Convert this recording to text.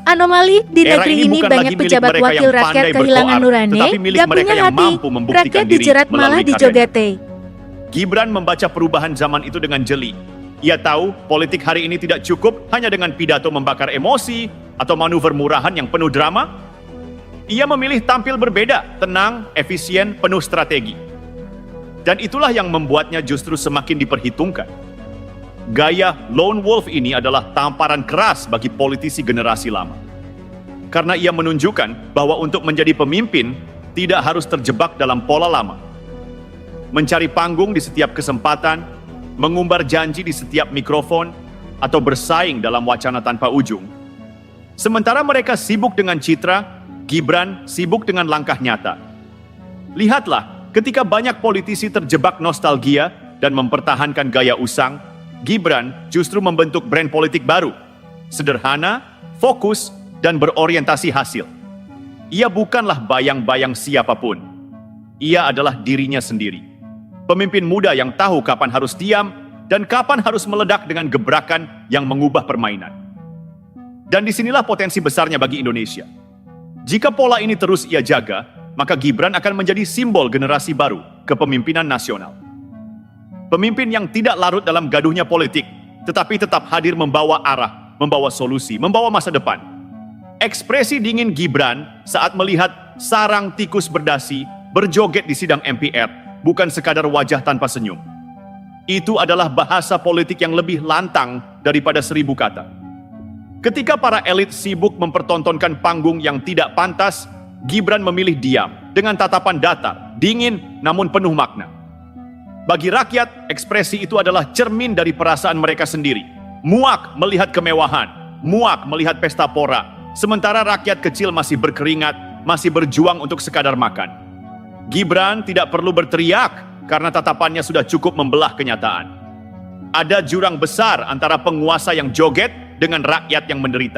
Anomali di Era negeri ini bukan banyak lagi milik pejabat mereka wakil yang rakyat pandai kehilangan berkoar, nurani, tetapi milik gak mereka punya yang hati, mampu membuktikan rakyat diri dijerat malah melalui karyanya. dijogete. Gibran membaca perubahan zaman itu dengan jeli. Ia tahu politik hari ini tidak cukup hanya dengan pidato membakar emosi atau manuver murahan yang penuh drama. Ia memilih tampil berbeda, tenang, efisien, penuh strategi. Dan itulah yang membuatnya justru semakin diperhitungkan. Gaya lone wolf ini adalah tamparan keras bagi politisi generasi lama. Karena ia menunjukkan bahwa untuk menjadi pemimpin tidak harus terjebak dalam pola lama. Mencari panggung di setiap kesempatan, mengumbar janji di setiap mikrofon, atau bersaing dalam wacana tanpa ujung. Sementara mereka sibuk dengan citra, Gibran sibuk dengan langkah nyata. Lihatlah, ketika banyak politisi terjebak nostalgia dan mempertahankan gaya usang, Gibran justru membentuk brand politik baru, sederhana, fokus, dan berorientasi hasil. Ia bukanlah bayang-bayang siapapun. Ia adalah dirinya sendiri. Pemimpin muda yang tahu kapan harus diam dan kapan harus meledak dengan gebrakan yang mengubah permainan. Dan disinilah potensi besarnya bagi Indonesia. Jika pola ini terus ia jaga, maka Gibran akan menjadi simbol generasi baru kepemimpinan nasional. Pemimpin yang tidak larut dalam gaduhnya politik, tetapi tetap hadir membawa arah, membawa solusi, membawa masa depan. Ekspresi dingin Gibran saat melihat sarang tikus berdasi berjoget di sidang MPR bukan sekadar wajah tanpa senyum. Itu adalah bahasa politik yang lebih lantang daripada 1000 kata. Ketika para elit sibuk mempertontonkan panggung yang tidak pantas, Gibran memilih diam dengan tatapan datar, dingin namun penuh makna. Bagi rakyat, ekspresi itu adalah cermin dari perasaan mereka sendiri. Muak melihat kemewahan, muak melihat pesta pora, sementara rakyat kecil masih berkeringat, masih berjuang untuk sekadar makan. Gibran tidak perlu berteriak karena tatapannya sudah cukup membelah kenyataan. Ada jurang besar antara penguasa yang joget dengan rakyat yang menderita.